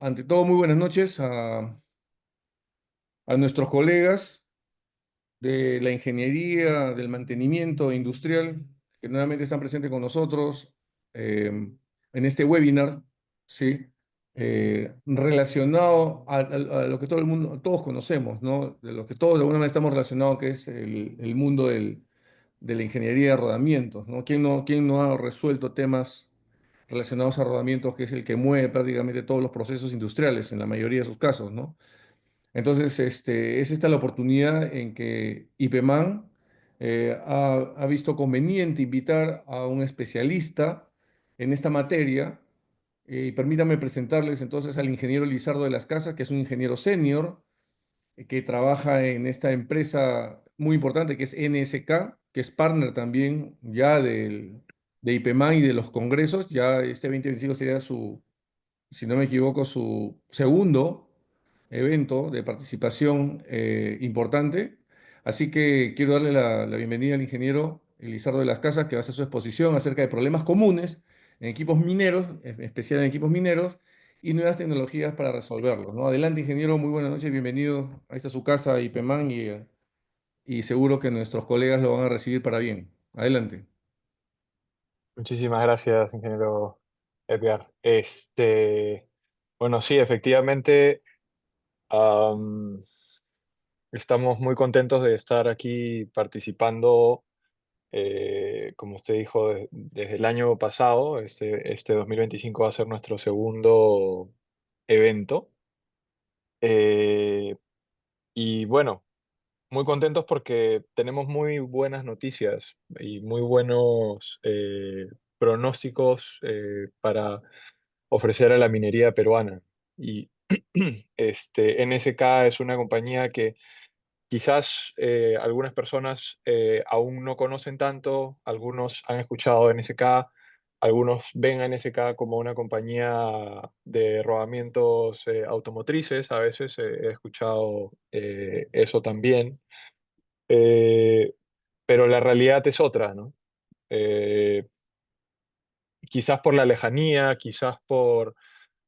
Ante todo, muy buenas noches a nuestros colegas de la ingeniería, del mantenimiento industrial, que nuevamente están presentes con nosotros en este webinar, ¿sí? Relacionado a lo que todo el mundo, todos conocemos, ¿no? De lo que todos de alguna manera estamos relacionados, que es el mundo de la ingeniería de rodamientos, ¿no? ¿Quién no ha resuelto temas relacionados a rodamientos, que es el que mueve prácticamente todos los procesos industriales en la mayoría de sus casos, ¿no? Entonces, es esta la oportunidad en que IPEMAN ha visto conveniente invitar a un especialista en esta materia. Y permítanme presentarles entonces al ingeniero Lizardo de las Casas, que es un ingeniero senior que trabaja en esta empresa muy importante que es NSK, que es partner también ya de IPEMAN y de los congresos. Ya este 2025 sería su, si no me equivoco, su segundo evento de participación importante. Así que quiero darle la bienvenida al ingeniero Elizardo de las Casas, que va a hacer su exposición acerca de problemas comunes en equipos mineros, en especial en equipos mineros, y nuevas tecnologías para resolverlos, ¿no? Adelante, ingeniero, muy buenas noches, bienvenido. Ahí está su casa, IPEMAN, y seguro que nuestros colegas lo van a recibir para bien. Adelante. Muchísimas gracias, ingeniero Edgar. Bueno, sí, efectivamente, am, estamos muy contentos de estar aquí participando, como usted dijo, desde el año pasado. Este 2025 va a ser nuestro segundo evento. Eh, y bueno, muy contentos porque tenemos muy buenas noticias y muy buenos pronósticos para ofrecer a la minería peruana. Y NSK es una compañía que quizás algunas personas aún no conocen tanto, algunos han escuchado NSK, algunos ven a NSK como una compañía de rodamientos automotrices. A veces he escuchado eso también. Eh, pero la realidad es otra, ¿no? Eh, Quizás por la lejanía, quizás por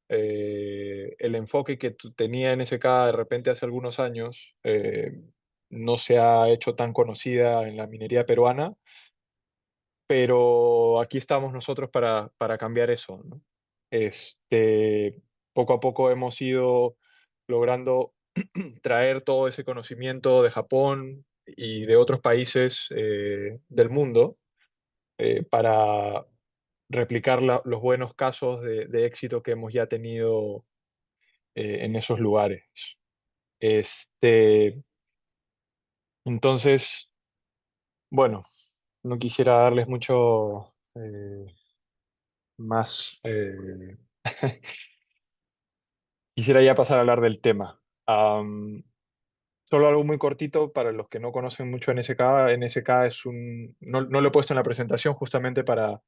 el enfoque que tenía NSK de repente hace algunos años, no se ha hecho tan conocida en la minería peruana, pero aquí estamos nosotros para cambiar eso, ¿no? Poco a poco hemos ido logrando traer todo ese conocimiento de Japón y de otros países del mundo para replicar los buenos casos de éxito que hemos ya tenido en esos lugares. Este, entonces, bueno, no quisiera darles mucho más. Quisiera ya pasar a hablar del tema. Solo algo muy cortito para los que no conocen mucho NSK. NSK es un. No lo he puesto en la presentación justamente para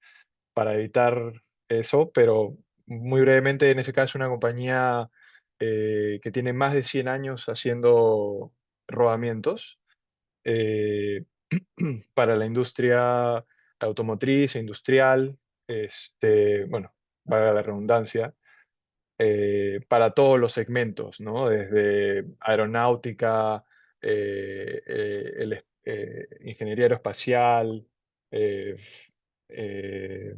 evitar eso, pero muy brevemente, NSK es una compañía que tiene más de 100 años haciendo rodamientos eh, para la industria automotriz e industrial, bueno, valga la redundancia, para todos los segmentos, ¿no? Desde aeronáutica, ingeniería aeroespacial, eh, eh,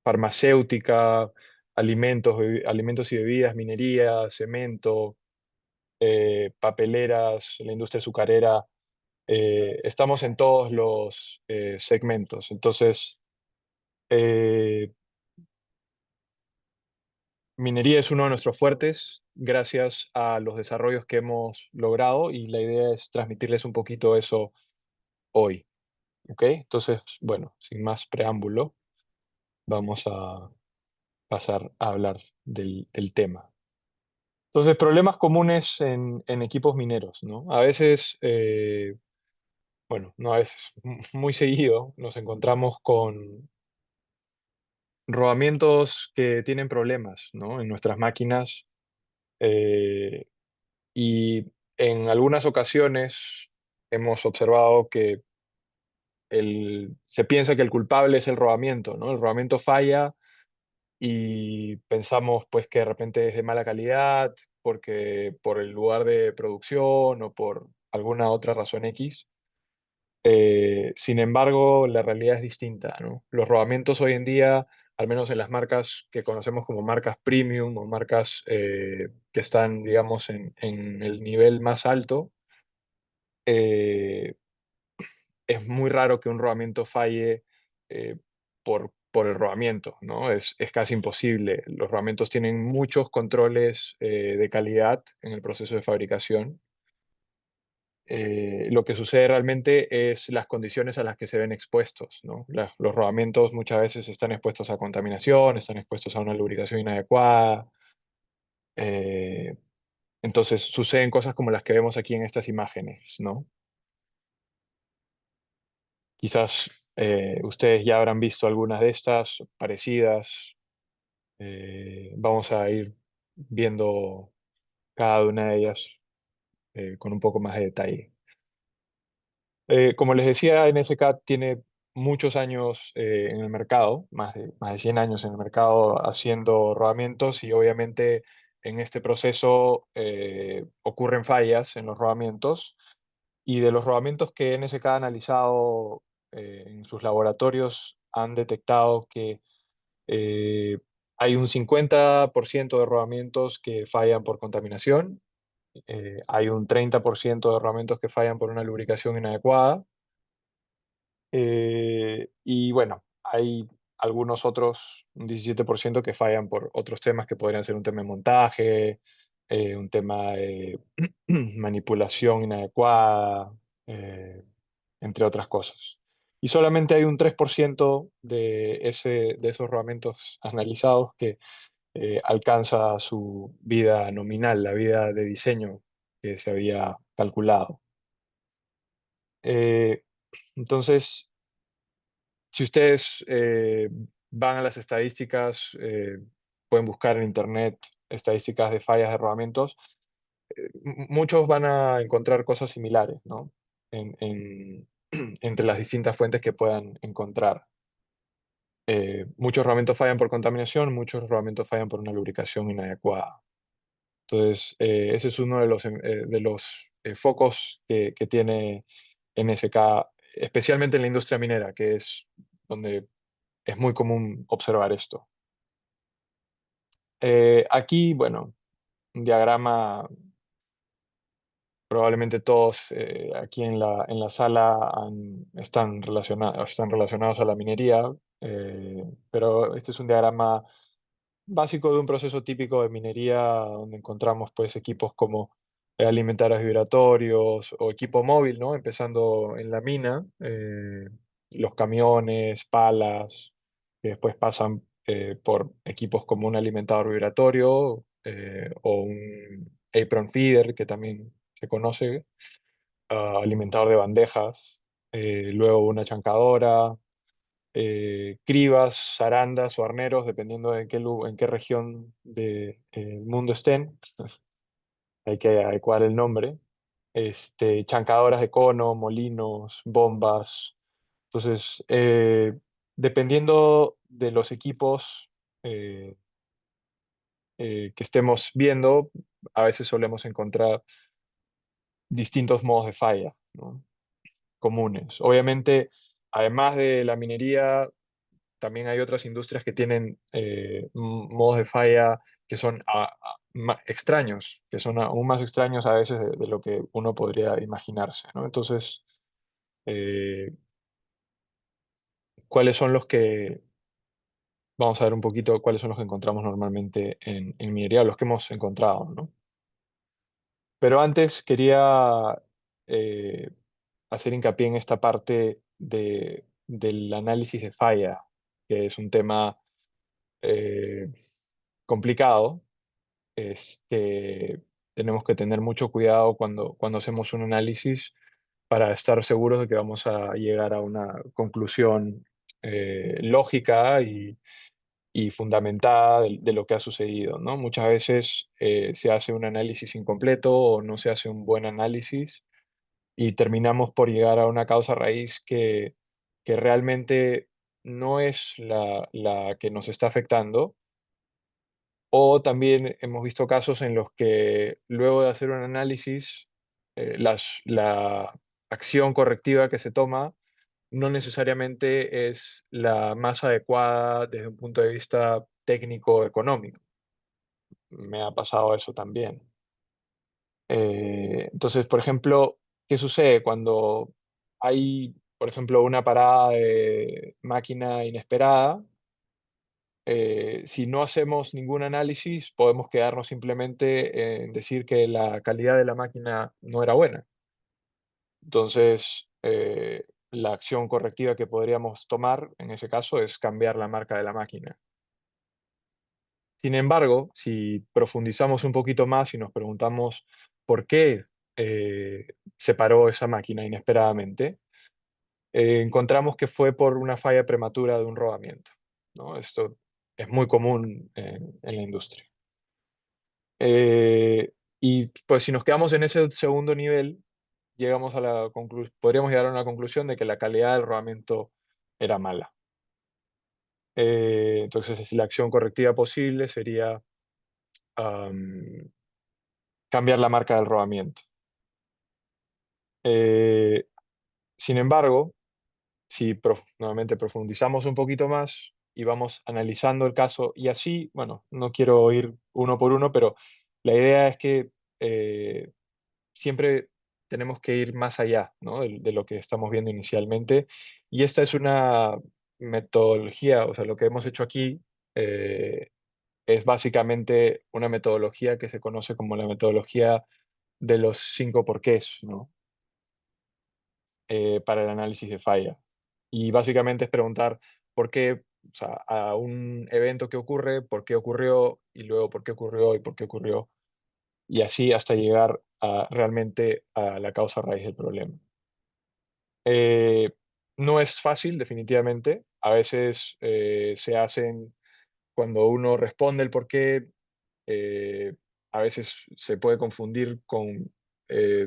farmacéutica, alimentos y bebidas, minería, cemento, papeleras, la industria azucarera. Estamos en todos los segmentos. Entonces, eh, minería es uno de nuestros fuertes gracias a los desarrollos que hemos logrado, y la idea es transmitirles un poquito eso hoy. ¿Ok? Entonces, bueno, sin más preámbulo, vamos a pasar a hablar del tema. Entonces, problemas comunes en equipos mineros, ¿no? A veces, bueno, no a veces, muy seguido nos encontramos con rodamientos que tienen problemas, ¿no? En nuestras máquinas, eh, y en algunas ocasiones hemos observado que se piensa que el culpable es el rodamiento, ¿no? El rodamiento falla y pensamos pues que de repente es de mala calidad porque por el lugar de producción o por alguna otra razón X. Sin embargo, la realidad es distinta, ¿no? Los rodamientos hoy en día, al menos en las marcas que conocemos como marcas premium o marcas que están, digamos, en el nivel más alto, eh, es muy raro que un rodamiento falle eh, por el rodamiento, ¿no? Es casi imposible. Los rodamientos tienen muchos controles de calidad en el proceso de fabricación. Lo que sucede realmente es las condiciones a las que se ven expuestos, ¿no? Los rodamientos muchas veces están expuestos a contaminación, están expuestos a una lubricación inadecuada. eh, entonces suceden cosas como las que vemos aquí en estas imágenes, ¿no? Quizás ustedes ya habrán visto algunas de estas parecidas. Vamos a ir viendo cada una de ellas con un poco más de detalle. Como les decía, NSK tiene muchos años en el mercado, más de 100 años en el mercado haciendo rodamientos y obviamente en este proceso ocurren fallas en los rodamientos y de los rodamientos que NSK ha analizado en sus laboratorios han detectado que eh, hay un 50% de rodamientos que fallan por contaminación, hay un 30% de rodamientos que fallan por una lubricación inadecuada, y bueno, hay algunos otros, un 17% que fallan por otros temas que podrían ser un tema de montaje, un tema de manipulación inadecuada, eh, entre otras cosas. Y solamente hay un 3% de esos rodamentos analizados que alcanza su vida nominal, la vida de diseño que se había calculado. Eh, entonces, si ustedes van a las estadísticas, pueden buscar en internet estadísticas de fallas de rodamientos, muchos van a encontrar cosas similares, ¿no? Entre las distintas fuentes que puedan encontrar. Muchos rodamientos fallan por contaminación, muchos rodamientos fallan por una lubricación inadecuada. Entonces, ese es uno de los focos que tiene NSK, especialmente en la industria minera, que es donde es muy común observar esto. Aquí, bueno, un diagrama, probablemente todos aquí en la sala están relacionados a la minería, pero este es un diagrama básico de un proceso típico de minería donde encontramos pues equipos como alimentadores vibratorios o equipo móvil, ¿no? Empezando en la mina, los camiones, palas, que después pasan por equipos como un alimentador vibratorio o un apron feeder, que también se conoce, alimentador de bandejas, luego una chancadora, cribas, zarandas o arneros, dependiendo de en qué región del mundo estén. Hay que adecuar el nombre. Chancadoras de cono, molinos, bombas. Entonces, dependiendo de los equipos eh, que estemos viendo, a veces solemos encontrar distintos modos de falla, ¿no? Comunes. Obviamente, además de la minería, también hay otras industrias que tienen modos de falla que son extraños, que son aún más extraños a veces de lo que uno podría imaginarse, ¿no? Entonces, eh, ¿cuáles son los que, vamos a ver un poquito cuáles son los que encontramos normalmente en minería, los que hemos encontrado, ¿no? Pero antes quería eh, hacer hincapié en esta parte del análisis de falla, que es un tema eh, complicado. Tenemos que tener mucho cuidado cuando hacemos un análisis para estar seguros de que vamos a llegar a una conclusión lógica y fundamentada de lo que ha sucedido, ¿no? Muchas veces se hace un análisis incompleto o no se hace un buen análisis y terminamos por llegar a una causa raíz que realmente no es la que nos está afectando, O también hemos visto casos en los que luego de hacer un análisis, la acción correctiva que se toma no necesariamente es la más adecuada desde un punto de vista técnico económico. Me ha pasado eso también. Entonces, por ejemplo, ¿qué sucede cuando hay, por ejemplo, una parada de máquina inesperada? Si no hacemos ningún análisis, podemos quedarnos simplemente en decir que la calidad de la máquina no era buena. Entonces, la acción correctiva que podríamos tomar en ese caso es cambiar la marca de la máquina. Sin embargo, si profundizamos un poquito más y nos preguntamos por qué se paró esa máquina inesperadamente, encontramos que fue por una falla prematura de un rodamiento, ¿no? Esto es muy común en la industria. Eh, y pues si nos quedamos en ese segundo nivel, llegamos a podríamos llegar a una conclusión de que la calidad del rodamiento era mala. Entonces, la acción correctiva posible sería am, cambiar la marca del rodamiento. Eh, Sin embargo, si nuevamente profundizamos un poquito más y vamos analizando el caso, y así, bueno, no quiero ir uno por uno, pero la idea es que eh, siempre tenemos que ir más allá, ¿no? De lo que estamos viendo inicialmente. Y esta es una metodología, o sea, lo que hemos hecho aquí eh, es básicamente una metodología que se conoce como la metodología de los 5 porqués, ¿no? Para el análisis de falla. Y básicamente es preguntar por qué, o sea, a un evento que ocurre, por qué ocurrió, y luego por qué ocurrió y por qué ocurrió, y así hasta llegar realmente a la causa raíz del problema. Eh, no es fácil, definitivamente. A veces se hacen, cuando uno responde el por qué, eh, a veces se puede confundir con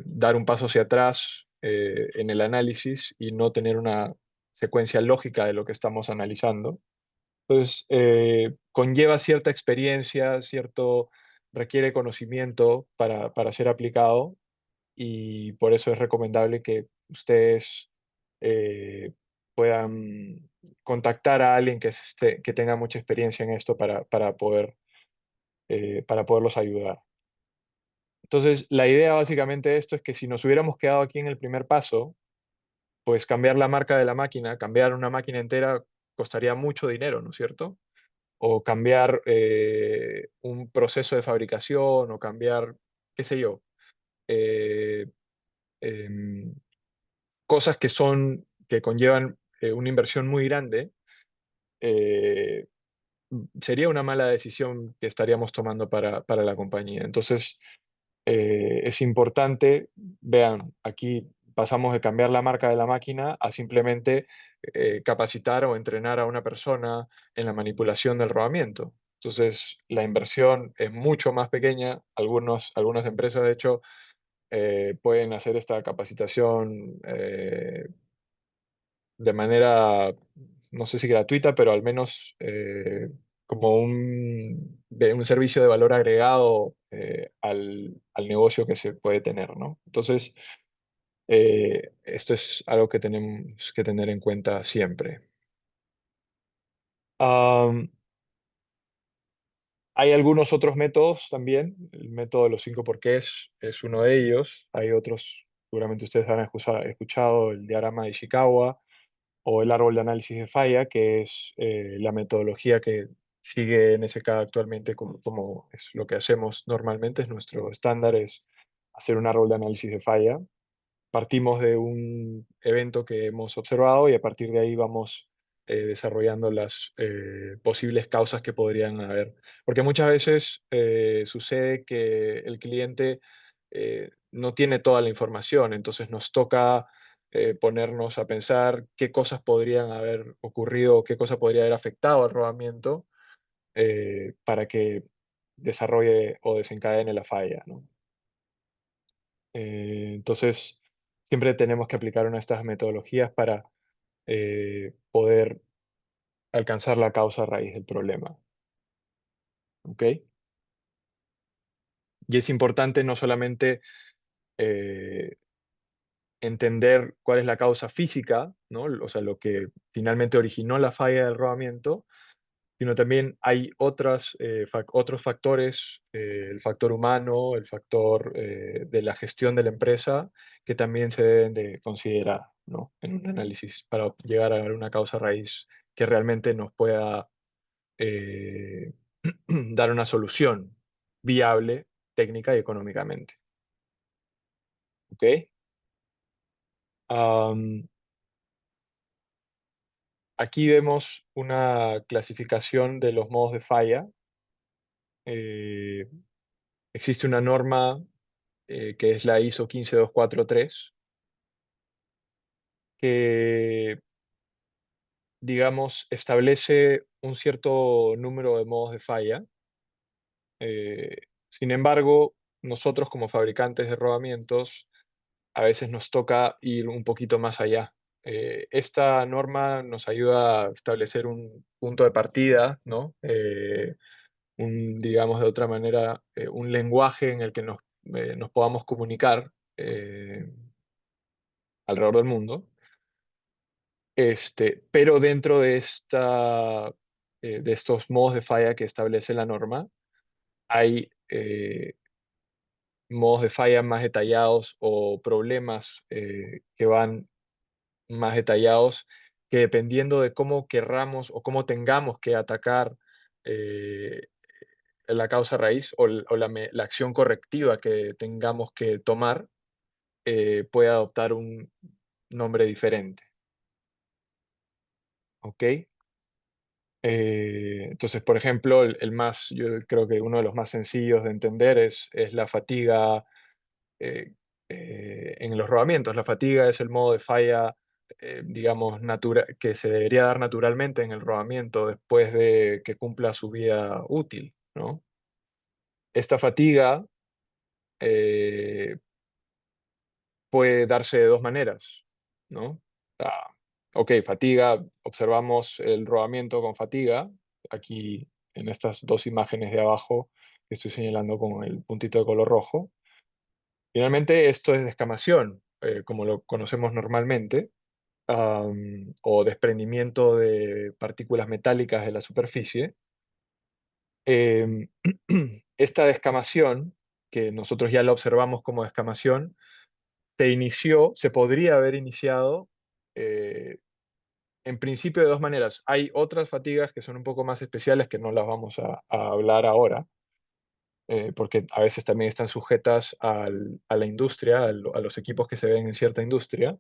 dar un paso hacia atrás en el análisis y no tener una secuencia lógica de lo que estamos analizando. Entonces, conlleva cierta experiencia, requiere conocimiento para ser aplicado, y por eso es recomendable que ustedes eh, puedan contactar a alguien que tenga mucha experiencia en esto para poderlos ayudar. Entonces, la idea básicamente de esto es que si nos hubiéramos quedado aquí en el primer paso, pues cambiar la marca de la máquina, cambiar una máquina entera costaría mucho dinero, ¿no es cierto? O cambiar un proceso de fabricación, o cambiar, qué sé yo, eh, em, cosas que conllevan una inversión muy grande. eh, Sería una mala decisión que estaríamos tomando para la compañía. Entonces, es importante, vean, aquí pasamos de cambiar la marca de la máquina a simplemente capacitar o entrenar a una persona en la manipulación del rodamiento. Entonces, la inversión es mucho más pequeña. Algunas empresas, de hecho, pueden hacer esta capacitación de manera, no sé si gratuita, pero al menos como un servicio de valor agregado al negocio que se puede tener, ¿no? Entonces, esto es algo que tenemos que tener en cuenta siempre. Am, Hay algunos otros métodos también. El método de los 5 porqués es uno de ellos. Hay otros, seguramente ustedes han escuchado el diagrama de Ishikawa o el árbol de análisis de falla, que es la metodología que sigue NSK actualmente, como es lo que hacemos normalmente. Es nuestro estándar, es hacer un árbol de análisis de falla. Partimos de un evento que hemos observado y a partir de ahí vamos desarrollando las posibles causas que podrían haber. Porque muchas veces sucede que el cliente no tiene toda la información, entonces nos toca ponernos a pensar qué cosas podrían haber ocurrido, qué cosa podría haber afectado al rodamiento para que desarrolle o desencadene la falla, ¿no? Entonces, siempre tenemos que aplicar una de estas metodologías para poder alcanzar la causa raíz del problema. ¿Ok? Y es importante no solamente eh, entender cuál es la causa física, ¿no? O sea, lo que finalmente originó la falla del rodamiento, sino también hay otros factores, el factor humano, el factor de la gestión de la empresa, que también se deben de considerar, ¿no? En un análisis para llegar a una causa raíz que realmente nos pueda eh, dar una solución viable técnica y económicamente. ¿Ok? Am, Aquí vemos una clasificación de los modos de falla. Eh, Existe una norma que es la ISO 15243, que, digamos, establece un cierto número de modos de falla. Eh, Sin embargo, nosotros como fabricantes de rodamientos, a veces nos toca ir un poquito más allá. Esta norma nos ayuda a establecer un punto de partida, ¿no? Digamos de otra manera, un lenguaje en el que nos podamos comunicar alrededor del mundo. Pero dentro de estos modos de falla que establece la norma, hay modos de falla más detallados o problemas que van más detallados, que dependiendo de cómo querramos o cómo tengamos que atacar eh, la causa raíz o la acción correctiva que tengamos que tomar, puede adoptar un nombre diferente. ¿Ok? Entonces, por ejemplo, yo creo que uno de los más sencillos de entender es la fatiga eh, en los rodamientos. La fatiga es el modo de falla, digamos, que se debería dar naturalmente en el rodamiento después de que cumpla su vida útil, ¿no? Esta fatiga eh, puede darse de dos maneras, ¿no? Ah, ok, fatiga, observamos el rodamiento con fatiga, aquí en estas dos imágenes de abajo que estoy señalando con el puntito de color rojo. Finalmente, esto es descamación, como lo conocemos normalmente, o desprendimiento de partículas metálicas de la superficie. Em, Esta descamación, que nosotros ya la observamos como descamación, se podría haber iniciado eh, en principio de dos maneras. Hay otras fatigas que son un poco más especiales que no las vamos a hablar ahora, porque a veces también están sujetas a la industria, a los equipos que se ven en cierta industria.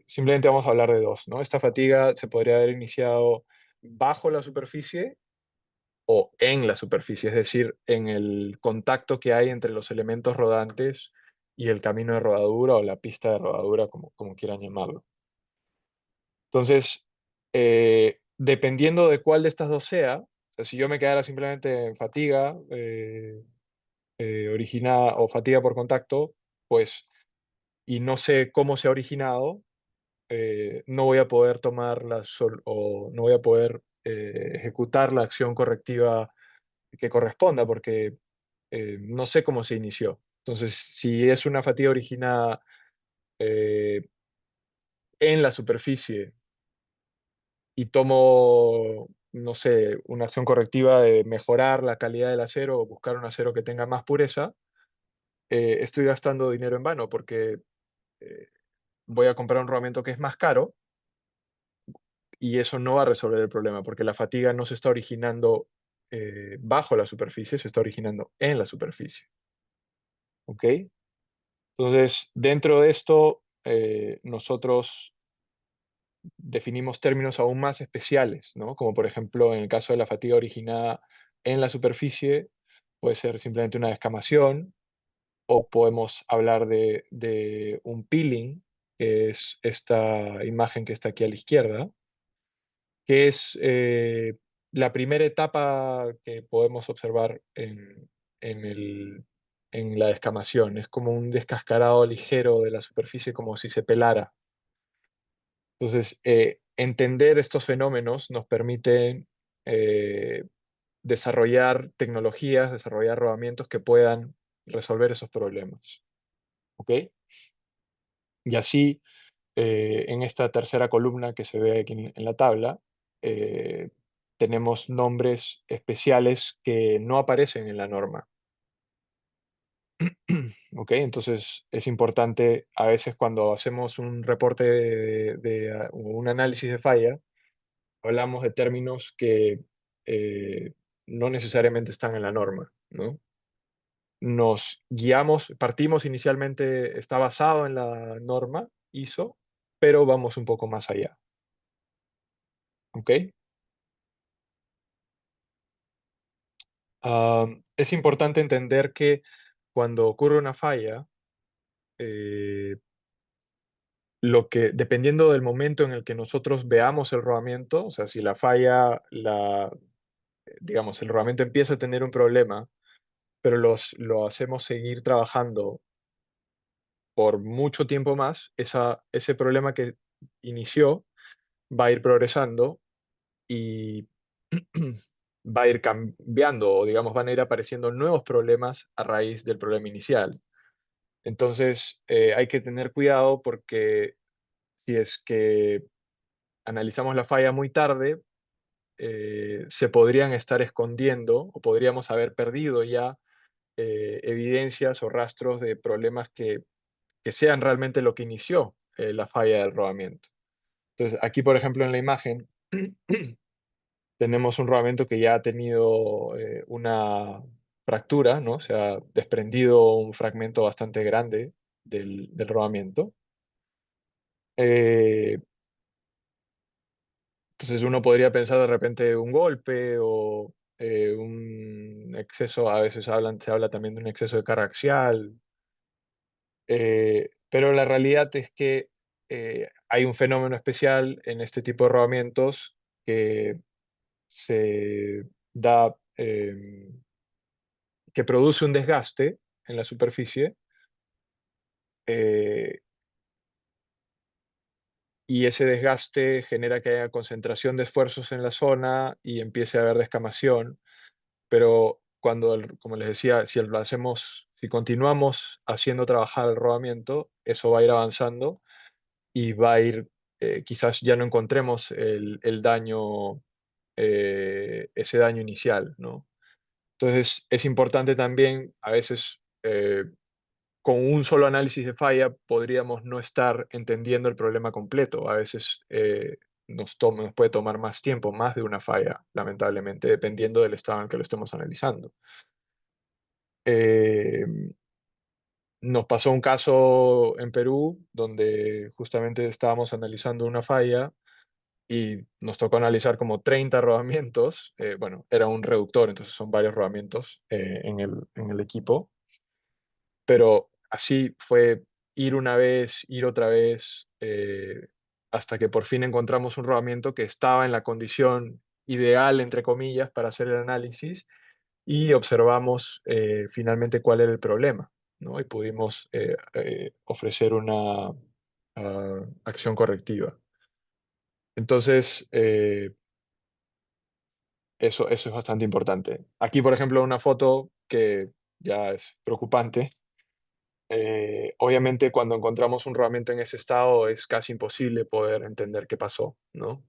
Simplemente vamos a hablar de dos, ¿no? Esta fatiga se podría haber iniciado bajo la superficie o en la superficie, es decir, en el contacto que hay entre los elementos rodantes y el camino de rodadura o la pista de rodadura, como quieran llamarlo. Entonces, dependiendo de cuál de estas dos sea, o sea, si yo me quedara simplemente en fatiga originada o fatiga por contacto, pues, y no sé cómo se ha originado, no voy a poder o no voy a poder ejecutar la acción correctiva que corresponda, porque no sé cómo se inició. Entonces, si es una fatiga originada eh, en la superficie y tomo, no sé, una acción correctiva de mejorar la calidad del acero o buscar un acero que tenga más pureza, estoy gastando dinero en vano porque eh, voy a comprar un rodamiento que es más caro y eso no va a resolver el problema porque la fatiga no se está originando bajo la superficie, se está originando en la superficie. ¿Ok? Entonces, dentro de esto, nosotros definimos términos aún más especiales, ¿no? Como por ejemplo, en el caso de la fatiga originada en la superficie, puede ser simplemente una descamación, o podemos hablar de un peeling, que es esta imagen que está aquí a la izquierda, que es la primera etapa que podemos observar en en la descamación. Es como un descascarado ligero de la superficie, como si se pelara. Entonces, entender estos fenómenos nos permite desarrollar tecnologías, desarrollar rodamientos que puedan resolver esos problemas. ¿Ok? Y así, en esta tercera columna que se ve aquí en la tabla, eh, tenemos nombres especiales que no aparecen en la norma. ¿Ok? Entonces es importante a veces cuando hacemos un reporte o un análisis de falla, hablamos de términos que eh, no necesariamente están en la norma, ¿no? Nos guiamos, partimos inicialmente, está basado en la norma ISO, pero vamos un poco más allá, ¿ok? Es importante entender que cuando ocurre una falla, eh, dependiendo del momento en el que nosotros veamos el rodamiento, o sea, si la falla, digamos, el rodamiento empieza a tener un problema, pero lo hacemos seguir trabajando por mucho tiempo más, ese problema que inició va a ir progresando y va a ir cambiando, o digamos, van a ir apareciendo nuevos problemas a raíz del problema inicial. Entonces, hay que tener cuidado porque si es que analizamos la falla muy tarde, se podrían estar escondiendo o podríamos haber perdido ya evidencias o rastros de problemas que sean realmente lo que inició la falla del rodamiento. Entonces, aquí, por ejemplo, en la imagen, tenemos un rodamiento que ya ha tenido una fractura, ¿no? Se ha desprendido un fragmento bastante grande del rodamiento. Eh, entonces uno podría pensar de repente un golpe o un exceso, a veces se habla también de un exceso de carga axial, pero la realidad es que hay un fenómeno especial en este tipo de rodamientos que se da, que produce un desgaste en la superficie, eh, y ese desgaste genera que haya concentración de esfuerzos en la zona y empiece a haber descamación, pero como les decía, si continuamos haciendo trabajar el rodamiento, eso va a ir avanzando y va a ir, quizás ya no encontremos el daño, ese daño inicial, ¿no? Entonces es importante también, a veces, con un solo análisis de falla podríamos no estar entendiendo el problema completo. A veces nos puede tomar más tiempo, más de una falla, lamentablemente, dependiendo del estado en el que lo estemos analizando. Eh, Nos pasó un caso en Perú donde justamente estábamos analizando una falla y nos tocó analizar como 30 rodamientos. Bueno, era un reductor, entonces son varios rodamientos en el equipo, pero así fue ir una vez, ir otra vez, hasta que por fin encontramos un rodamiento que estaba en la condición ideal, entre comillas, para hacer el análisis y observamos finalmente cuál era el problema, ¿no? Y pudimos ofrecer una acción correctiva. Entonces, eso es bastante importante. Aquí, por ejemplo, una foto que ya es preocupante. Obviamente, cuando encontramos un rodamiento en ese estado, es casi imposible poder entender qué pasó, ¿no?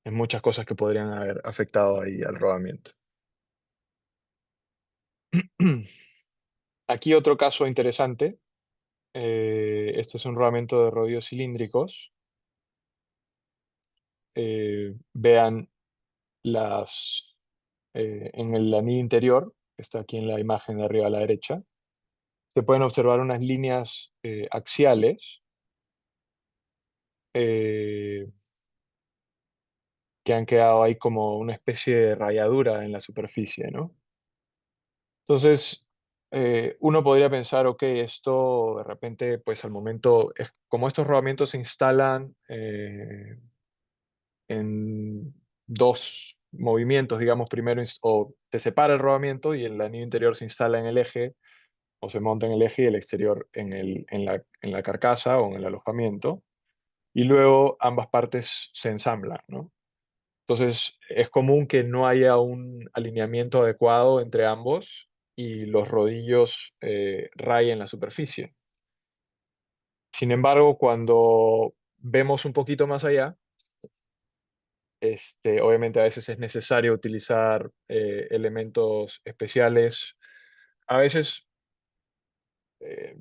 Hay muchas cosas que podrían haber afectado ahí al rodamiento. Aquí otro caso interesante. Este es un rodamiento de rodillos cilíndricos. Vean en el anillo interior, que está aquí en la imagen de arriba a la derecha, se pueden observar unas líneas axiales eh, que han quedado ahí como una especie de rayadura en la superficie, ¿no? Entonces, uno podría pensar, ok, esto de repente, pues al momento, como estos rodamientos se instalan en dos movimientos, digamos, primero o te separa el rodamiento y el anillo interior se instala en el eje o se monta en el eje y el exterior en la carcasa o en el alojamiento, y luego ambas partes se ensamblan, ¿no? Entonces, es común que no haya un alineamiento adecuado entre ambos y los rodillos rayen la superficie. Sin embargo, cuando vemos un poquito más allá, obviamente a veces es necesario utilizar elementos especiales. A veces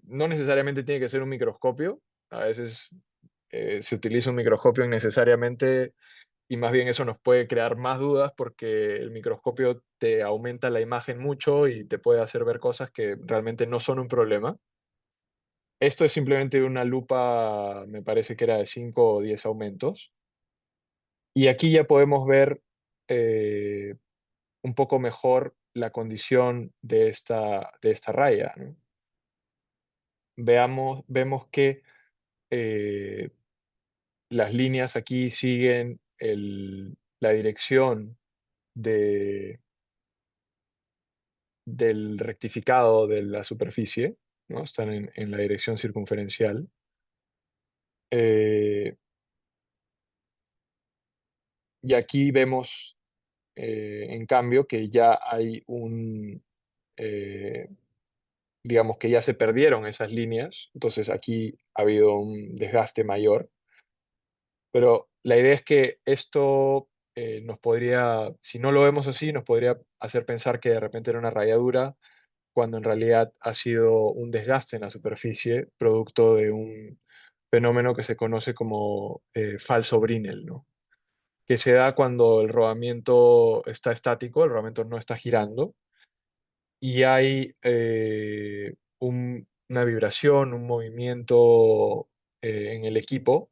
no necesariamente tiene que ser un microscopio. A veces se utiliza un microscopio innecesariamente y más bien eso nos puede crear más dudas porque el microscopio te aumenta la imagen mucho y te puede hacer ver cosas que realmente no son un problema. Esto es simplemente una lupa, me parece que era de 5 o 10 aumentos. Y aquí ya podemos ver eh, un poco mejor la condición de esta raya, ¿no? Vemos que eh, las líneas aquí siguen la dirección de, del rectificado de la superficie, ¿no? Están en la dirección circunferencial. Eh, y aquí vemos, en cambio, que ya hay eh, digamos que ya se perdieron esas líneas, entonces aquí ha habido un desgaste mayor. Pero la idea es que esto nos podría, si no lo vemos así, nos podría hacer pensar que de repente era una rayadura, cuando en realidad ha sido un desgaste en la superficie, producto de un fenómeno que se conoce como falso Brinell, ¿no? Que se da cuando el rodamiento está estático, el rodamiento no está girando, y hay una vibración, un movimiento en el equipo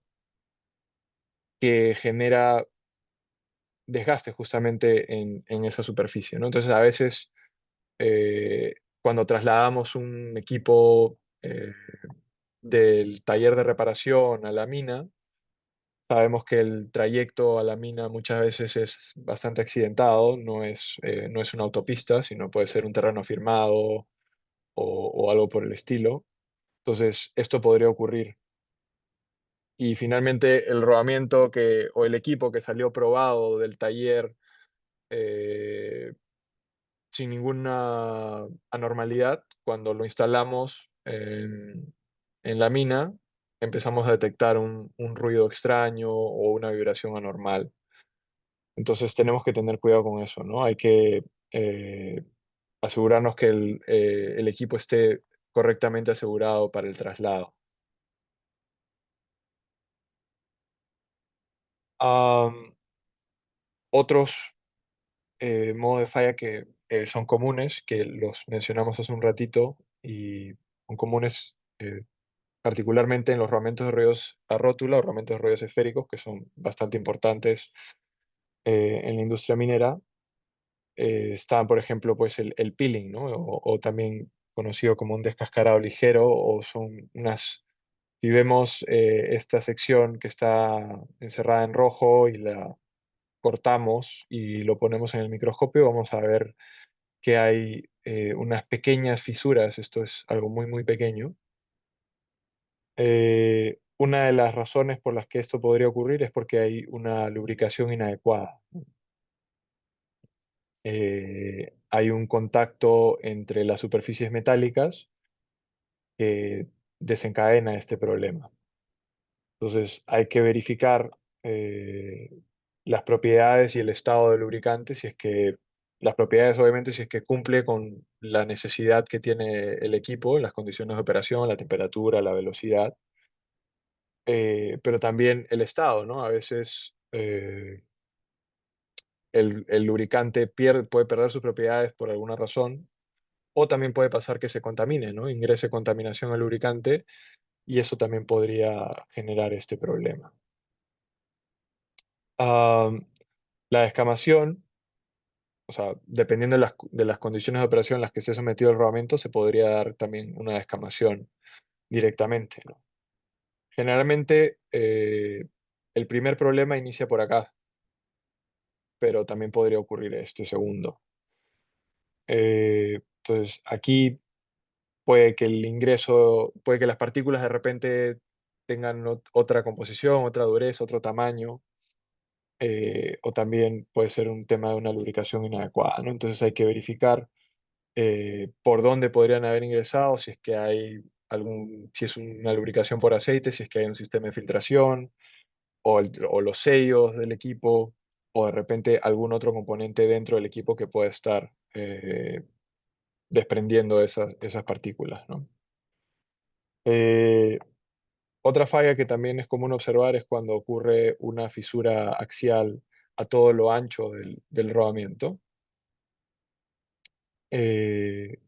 que genera desgaste justamente en esa superficie, ¿no? Entonces, a veces, cuando trasladamos un equipo del taller de reparación a la mina, sabemos que el trayecto a la mina muchas veces es bastante accidentado, no es una autopista, sino puede ser un terreno firmado o algo por el estilo. Entonces, esto podría ocurrir. Y finalmente, el rodamiento o el equipo que salió probado del taller eh, sin ninguna anormalidad, cuando lo instalamos en la mina, empezamos a detectar un ruido extraño o una vibración anormal. Entonces tenemos que tener cuidado con eso, ¿no? Hay que eh, asegurarnos que el equipo esté correctamente asegurado para el traslado. Am, Otros modos de falla que son comunes, que los mencionamos hace un ratito y son comunes particularmente en los rodamientos de ruedos a rótula o rodamientos de ruedos esféricos, que son bastante importantes en la industria minera. Está, por ejemplo, pues el peeling, ¿no? O también conocido como un descascarado ligero, o son unas, si vemos esta sección que está encerrada en rojo y la cortamos y lo ponemos en el microscopio, vamos a ver que hay unas pequeñas fisuras, esto es algo muy, muy pequeño. Una de las razones por las que esto podría ocurrir es porque hay una lubricación inadecuada. Hay un contacto entre las superficies metálicas que desencadena este problema. Entonces hay que verificar eh, las propiedades y el estado del lubricante, si es que las propiedades obviamente si es que cumple con la necesidad que tiene el equipo, las condiciones de operación, la temperatura, la velocidad, pero también el estado, ¿no? A veces el lubricante puede perder sus propiedades por alguna razón, o también puede pasar que se contamine, ¿no? Ingrese contaminación al lubricante y eso también podría generar este problema. Am, la descamación, o sea, dependiendo de las condiciones de operación en las que esté sometido el rodamiento, se podría dar también una descamación directamente, ¿no? Generalmente, el primer problema inicia por acá, pero también podría ocurrir este segundo. Entonces, aquí puede que las partículas de repente tengan otra composición, otra dureza, otro tamaño, o también puede ser un tema de una lubricación inadecuada, ¿no? Entonces hay que verificar por dónde podrían haber ingresado, si es que hay si es una lubricación por aceite, si es que hay un sistema de filtración, o los sellos del equipo, o de repente algún otro componente dentro del equipo que pueda estar desprendiendo esas partículas, ¿no? Eh, Otra falla que también es común observar es cuando ocurre una fisura axial a todo lo ancho del rodamiento. Eh,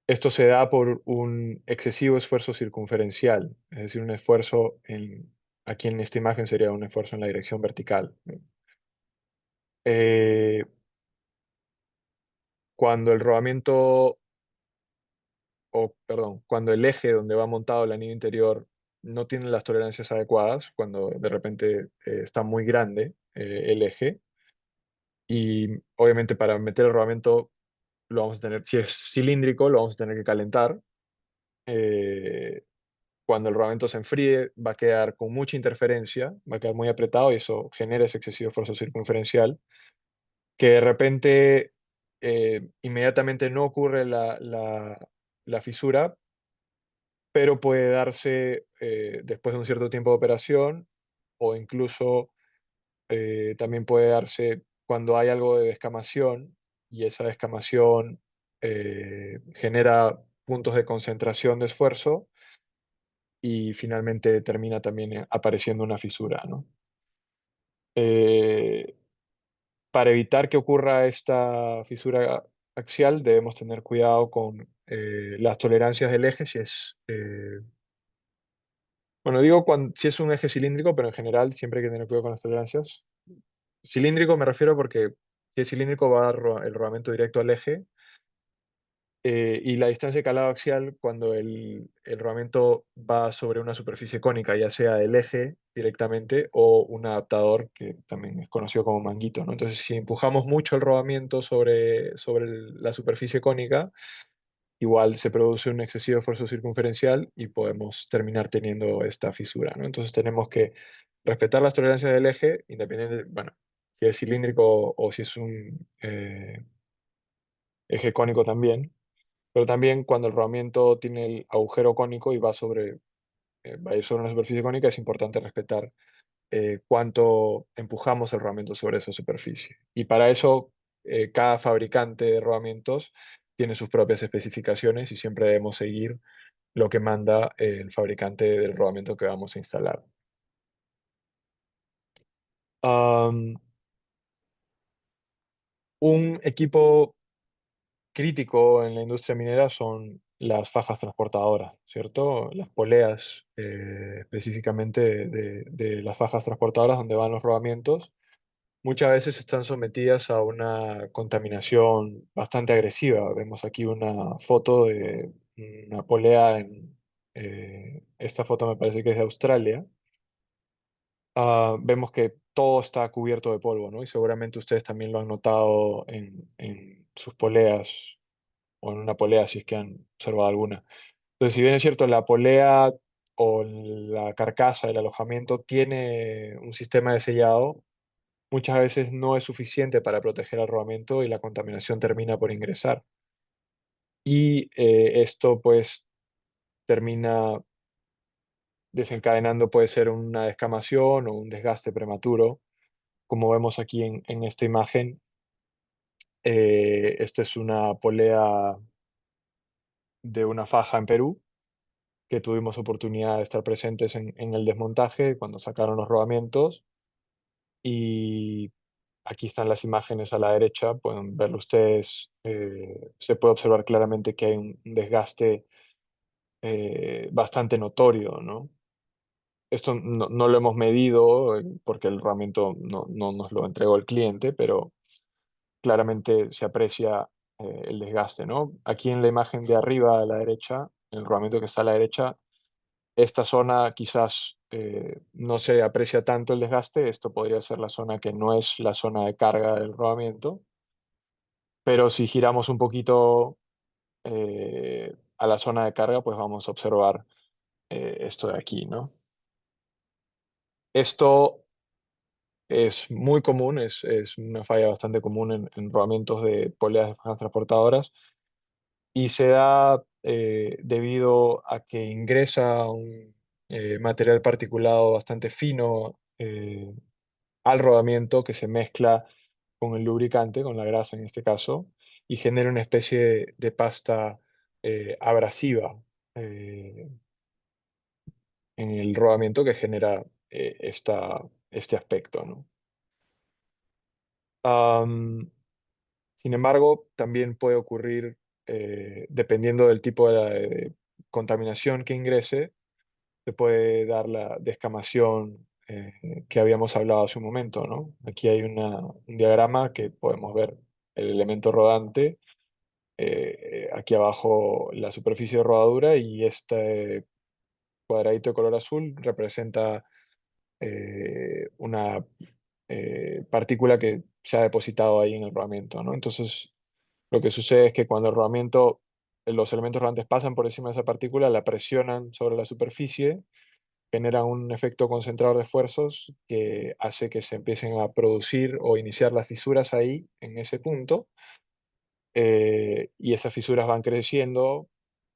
Esto se da por un excesivo esfuerzo circunferencial, es decir, aquí en esta imagen sería un esfuerzo en la dirección vertical, ¿no? Eh, Cuando el rodamiento, o perdón, cuando el eje donde va montado el anillo interior no tiene las tolerancias adecuadas, cuando de repente está muy grande el eje, y obviamente para meter el rodamiento lo vamos a tener, si es cilíndrico, lo vamos a tener que calentar. eh, Cuando el rodamiento se enfríe, va a quedar con mucha interferencia, va a quedar muy apretado y eso genera ese excesivo esfuerzo circunferencial, que de repente inmediatamente no ocurre la fisura, pero puede darse después de un cierto tiempo de operación, o incluso también puede darse cuando hay algo de descamación y esa descamación genera puntos de concentración de esfuerzo y finalmente termina también apareciendo una fisura, ¿no? Eh, para evitar que ocurra esta fisura axial, debemos tener cuidado con las tolerancias del eje, bueno, digo si es un eje cilíndrico, pero en general siempre hay que tener cuidado con las tolerancias. Cilíndrico me refiero porque si es cilíndrico va a dar el rodamiento directo al eje, y la distancia de calado axial cuando el rodamiento va sobre una superficie cónica, ya sea del eje directamente o un adaptador que también es conocido como manguito, ¿no? Entonces, si empujamos mucho el rodamiento sobre la superficie cónica, igual se produce un excesivo esfuerzo circunferencial y podemos terminar teniendo esta fisura, ¿no? Entonces, tenemos que respetar las tolerancias del eje, independiente, bueno, si es cilíndrico o si es un eje cónico también, pero también cuando el rodamiento tiene el agujero cónico y va a ir sobre una superficie cónica, es importante respetar cuánto empujamos el rodamiento sobre esa superficie. Y para eso, cada fabricante de rodamientos tiene sus propias especificaciones y siempre debemos seguir lo que manda el fabricante del rodamiento que vamos a instalar. Am, un equipo crítico en la industria minera son las fajas transportadoras, ¿cierto? Las poleas, específicamente de las fajas transportadoras donde van los rodamientos, muchas veces están sometidas a una contaminación bastante agresiva. Vemos aquí una foto de una polea esta foto me parece que es de Australia. Vemos que todo está cubierto de polvo, ¿no? Y seguramente ustedes también lo han notado en sus poleas o en una polea si es que han observado alguna. Entonces, si bien es cierto, la polea o la carcasa del alojamiento tiene un sistema de sellado, muchas veces no es suficiente para proteger al rodamiento y la contaminación termina por ingresar. Y esto pues termina desencadenando, puede ser una descamación o un desgaste prematuro, como vemos aquí en esta imagen. Esta es una polea de una faja en Perú que tuvimos oportunidad de estar presentes en el desmontaje cuando sacaron los rodamientos. Y aquí están las imágenes a la derecha, pueden verlo ustedes. Se puede observar claramente que hay un desgaste bastante notorio, ¿no? Esto no lo hemos medido porque el rodamiento no nos lo entregó el cliente, pero claramente se aprecia el desgaste, ¿no? Aquí en la imagen de arriba a la derecha, en el rodamiento que está a la derecha, esta zona quizás no se aprecia tanto el desgaste, esto podría ser la zona que no es la zona de carga del rodamiento, pero si giramos un poquito a la zona de carga, pues vamos a observar esto de aquí, ¿no? Esto es muy común, es una falla bastante común en rodamientos de poleas de fajas transportadoras y se da debido a que ingresa un material particulado bastante fino al rodamiento que se mezcla con el lubricante, con la grasa en este caso, y genera una especie de pasta abrasiva eh, en el rodamiento que genera este aspecto, ¿no? Am, Sin embargo, también puede ocurrir, dependiendo del tipo de contaminación que ingrese, se puede dar la descamación que habíamos hablado hace un momento, ¿no? Aquí hay un diagrama que podemos ver el elemento rodante, aquí abajo la superficie de rodadura y este cuadradito de color azul representa una partícula que se ha depositado ahí en el rodamiento, ¿no? Entonces, lo que sucede es que cuando el rodamiento, los elementos rodantes pasan por encima de esa partícula, la presionan sobre la superficie, generan un efecto concentrador de esfuerzos que hace que se empiecen a producir o iniciar las fisuras ahí, en ese punto, y esas fisuras van creciendo,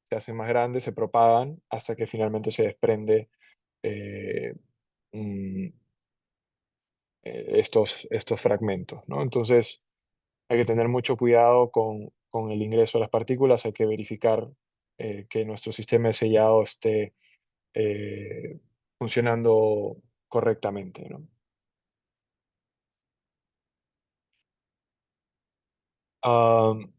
se hacen más grandes, se propagan, hasta que finalmente se desprende eh, un- estos fragmentos, ¿no? Entonces, hay que tener mucho cuidado con el ingreso de las partículas, hay que verificar que nuestro sistema de sellado esté eh, funcionando correctamente, ¿no? Am,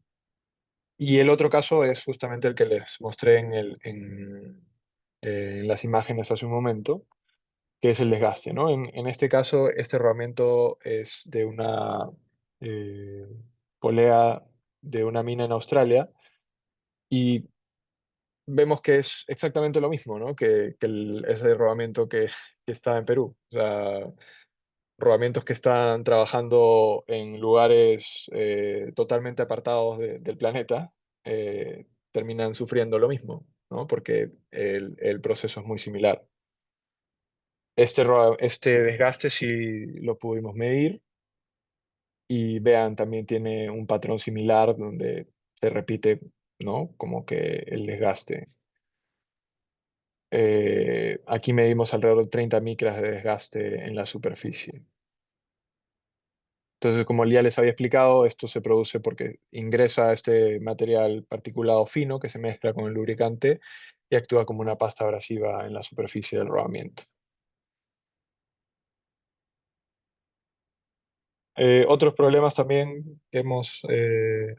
y el otro caso es justamente el que les mostré en las imágenes hace un momento, que es el desgaste, ¿no? En este caso, este rodamiento es de una eh, polea de una mina en Australia y vemos que es exactamente lo mismo, ¿no? Ese rodamiento que está en Perú. O sea, rodamientos que están trabajando en lugares totalmente apartados del planeta terminan sufriendo lo mismo, ¿no? Porque el proceso es muy similar. Este desgaste sí lo pudimos medir y vean, también tiene un patrón similar donde se repite, ¿no? Como que el desgaste. Aquí medimos alrededor de 30 micras de desgaste en la superficie. Entonces, como ya les había explicado, esto se produce porque ingresa este material particulado fino que se mezcla con el lubricante y actúa como una pasta abrasiva en la superficie del rodamiento. Otros problemas también que hemos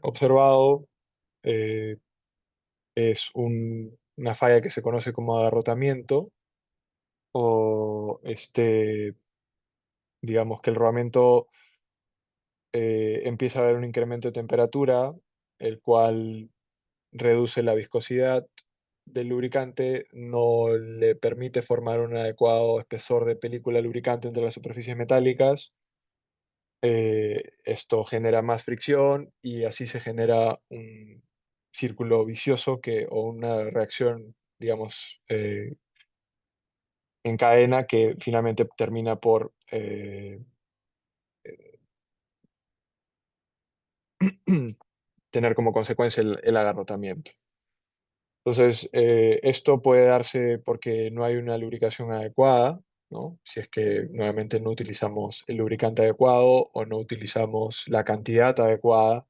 observado eh, es una falla que se conoce como agarrotamiento o digamos que el rodamiento empieza a haber un incremento de temperatura, el cual reduce la viscosidad del lubricante, no le permite formar un adecuado espesor de película lubricante entre las superficies metálicas. Esto genera más fricción y así se genera un círculo vicioso o una reacción, digamos, en cadena que finalmente termina por tener como consecuencia el agarrotamiento. Entonces, esto puede darse porque no hay una lubricación adecuada, ¿no? Si es que nuevamente no utilizamos el lubricante adecuado o no utilizamos la cantidad adecuada.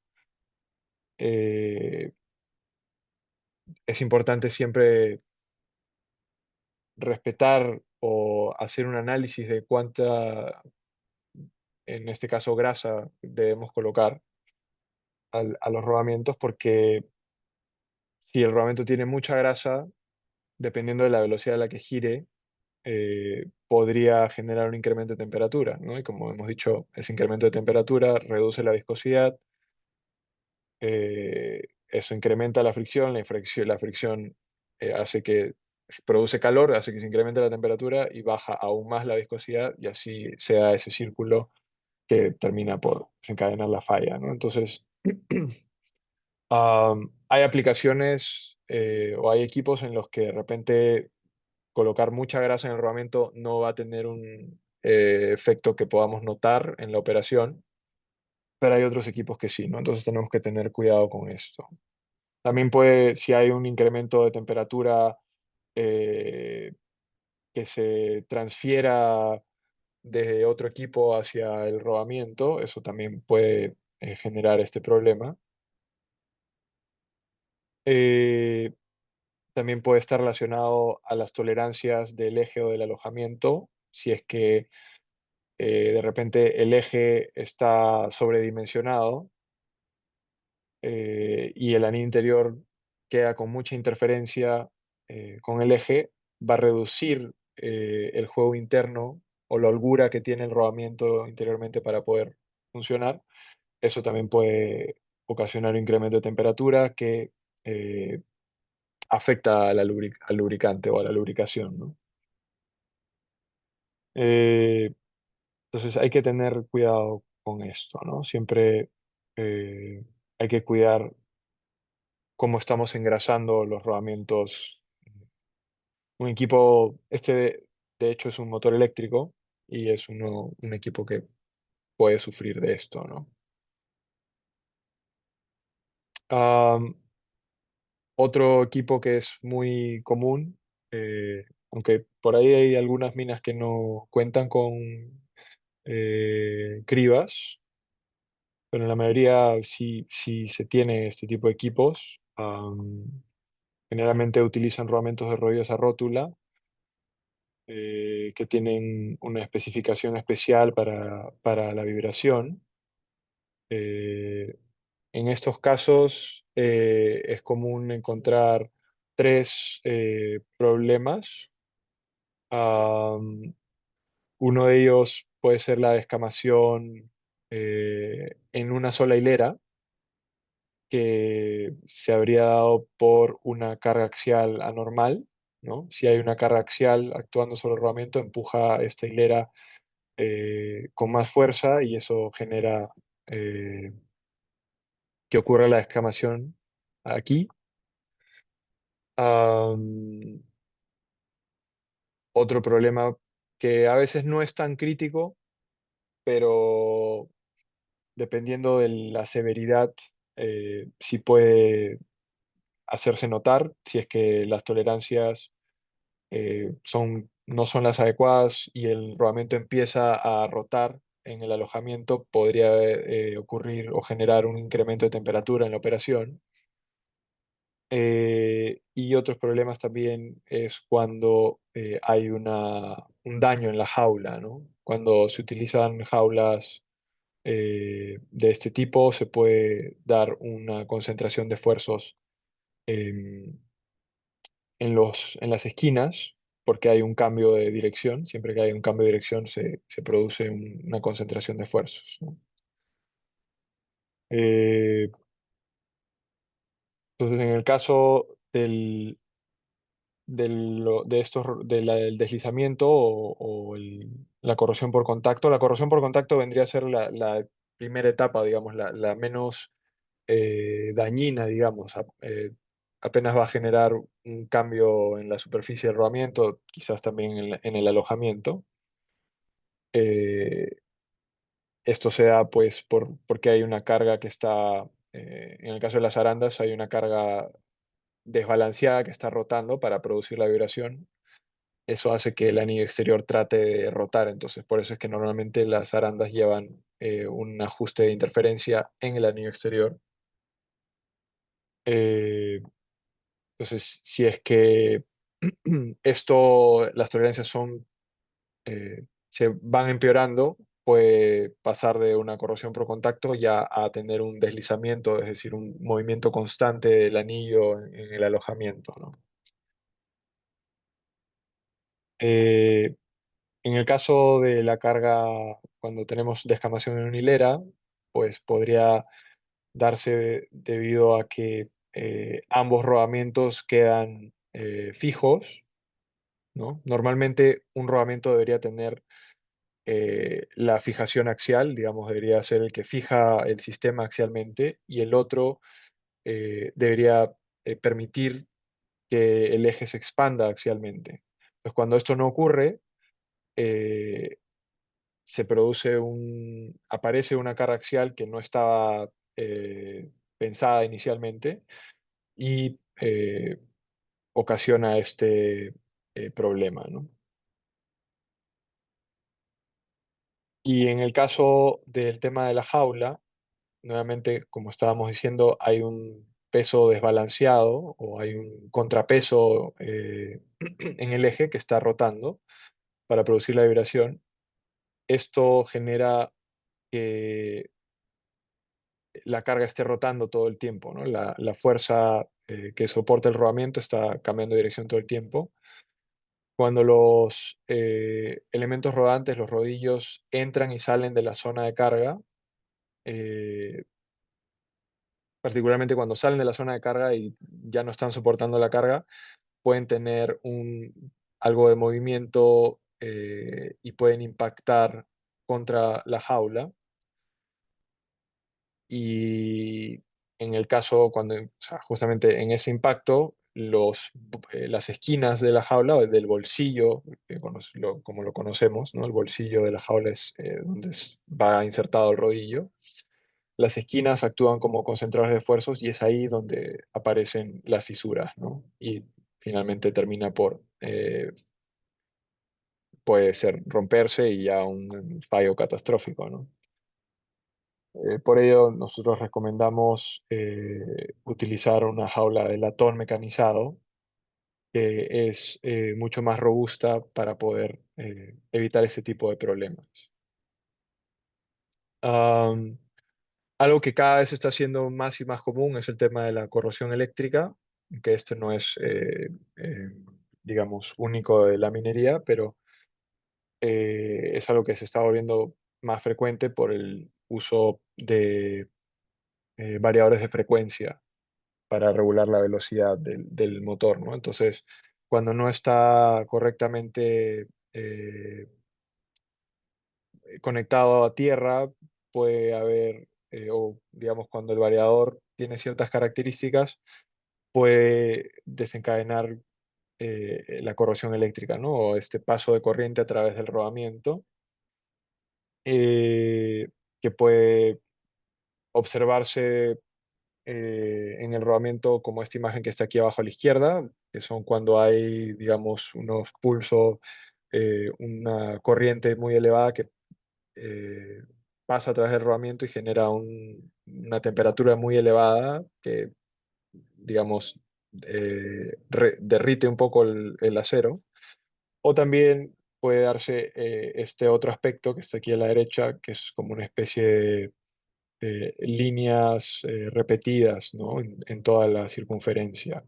Eh, es importante siempre respetar o hacer un análisis de cuánta, en este caso, grasa debemos colocar a los rodamientos, porque si el rodamiento tiene mucha grasa, dependiendo de la velocidad a la que gire, podría generar un incremento de temperatura, ¿no? Y como hemos dicho, ese incremento de temperatura reduce la viscosidad, eso incrementa la fricción hace que produce calor, hace que se incremente la temperatura y baja aún más la viscosidad y así se da ese círculo que termina por desencadenar la falla, ¿no? Entonces, hay aplicaciones o hay equipos en los que de repente colocar mucha grasa en el rodamiento no va a tener efecto que podamos notar en la operación, pero hay otros equipos que sí, ¿no? Entonces tenemos que tener cuidado con esto. También puede, si hay un incremento de temperatura eh, que se transfiera desde otro equipo hacia el rodamiento, eso también puede generar este problema. Eh, También puede estar relacionado a las tolerancias del eje o del alojamiento, si es que de repente el eje está sobredimensionado y el anillo interior queda con mucha interferencia con el eje, va a reducir el juego interno o la holgura que tiene el rodamiento interiormente para poder funcionar. Eso también puede ocasionar un incremento de temperatura que eh, afecta a al lubricante o a la lubricación, ¿no? Eh, entonces hay que tener cuidado con esto, ¿no? Siempre eh, hay que cuidar cómo estamos engrasando los rodamientos. Un equipo, de hecho es un motor eléctrico y es un equipo que puede sufrir de esto, ¿no? Am, Otro equipo que es muy común, aunque por ahí hay algunas minas que no cuentan con cribas, pero en la mayoría sí se tiene este tipo de equipos. Generalmente utilizan rodamientos de rodillos a rótula que tienen una especificación especial para la vibración. Eh, en estos casos es común encontrar tres problemas. Am, Uno de ellos puede ser la descamación en una sola hilera, que se habría dado por una carga axial anormal, ¿no? Si hay una carga axial actuando sobre el rodamiento, empuja esta hilera con más fuerza y eso genera eh, que ocurra la descamación aquí. Am, Otro problema que a veces no es tan crítico, pero dependiendo de la severidad, sí puede hacerse notar si es que las tolerancias no son las adecuadas y el rodamiento empieza a rotar en el alojamiento, podría ocurrir o generar un incremento de temperatura en la operación. Y otros problemas también es cuando hay un daño en la jaula, ¿no? Cuando se utilizan jaulas de este tipo, se puede dar una concentración de esfuerzos em, en las esquinas, porque hay un cambio de dirección. Siempre que hay un cambio de dirección se produce una concentración de esfuerzos, ¿no? Eh, entonces, en el caso de estos, del deslizamiento la corrosión por contacto, la corrosión por contacto vendría a ser la primera etapa, digamos, la menos dañina, digamos. Apenas va a generar un cambio en la superficie del rodamiento, quizás también en el alojamiento. Eh, Esto se da pues porque hay una carga que está, en el caso de las arandas, hay una carga desbalanceada que está rotando para producir la vibración. Eso hace que el anillo exterior trate de rotar, entonces por eso es que normalmente las arandas llevan un ajuste de interferencia en el anillo exterior. Eh, entonces, si es que las tolerancias se van empeorando, puede pasar de una corrosión por contacto ya a tener un deslizamiento, es decir, un movimiento constante del anillo en el alojamiento, ¿no? Eh, en el caso de la carga, cuando tenemos descamación en una hilera, pues podría darse debido a que ambos rodamientos quedan fijos, ¿no? Normalmente un rodamiento debería tener la fijación axial, digamos, debería ser el que fija el sistema axialmente y el otro debería permitir que el eje se expanda axialmente. Pues cuando esto no ocurre, eh, aparece una carga axial que no estaba pensada inicialmente y ocasiona este problema, ¿no? Y en el caso del tema de la jaula, nuevamente, como estábamos diciendo, hay un peso desbalanceado o hay un contrapeso en el eje que está rotando para producir la vibración. Esto genera que la carga esté rotando todo el tiempo, ¿no? La fuerza que soporta el rodamiento está cambiando de dirección todo el tiempo. Cuando los elementos rodantes, los rodillos, entran y salen de la zona de carga, eh, particularmente cuando salen de la zona de carga y ya no están soportando la carga, pueden tener algo de movimiento y pueden impactar contra la jaula. Y en el caso, o sea, justamente en ese impacto, las esquinas de la jaula, o del bolsillo, como lo conocemos, ¿no? El bolsillo de la jaula es donde va insertado el rodillo. Las esquinas actúan como concentradores de esfuerzos y es ahí donde aparecen las fisuras, ¿no? Y finalmente termina puede ser romperse y ya un fallo catastrófico, ¿no? Por ello, nosotros recomendamos utilizar una jaula de latón mecanizado, que es mucho más robusta para poder evitar ese tipo de problemas. Am, Algo que cada vez se está haciendo más y más común es el tema de la corrosión eléctrica, que esto no es, digamos, único de la minería, pero es algo que se está volviendo más frecuente por el uso de variadores de frecuencia para regular la velocidad del motor, ¿no? Entonces, cuando no está correctamente conectado a tierra, puede haber, o digamos, cuando el variador tiene ciertas características, puede desencadenar la corrosión eléctrica, ¿no? O este paso de corriente a través del rodamiento, eh, que puede observarse en el rodamiento como esta imagen que está aquí abajo a la izquierda, que son cuando hay, digamos, unos pulsos, una corriente muy elevada que eh, pasa a través del rodamiento y genera una temperatura muy elevada que, digamos, derrite un poco el acero. O también puede darse este otro aspecto que está aquí a la derecha, que es como una especie de líneas repetidas, ¿no? En toda la circunferencia.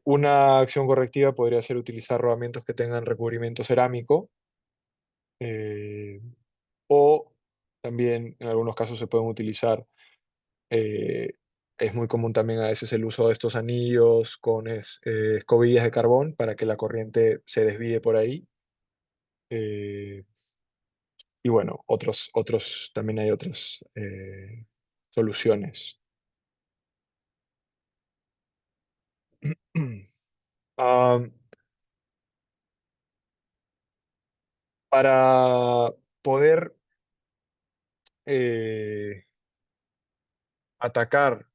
Una acción correctiva podría ser utilizar rodamientos que tengan recubrimiento cerámico, eh, o también en algunos casos se pueden utilizar, eh, es muy común también a veces el uso de estos anillos con escobillas de carbón para que la corriente se desvíe por ahí. eh, y bueno, también hay otras soluciones. Am, para poder eh, atacar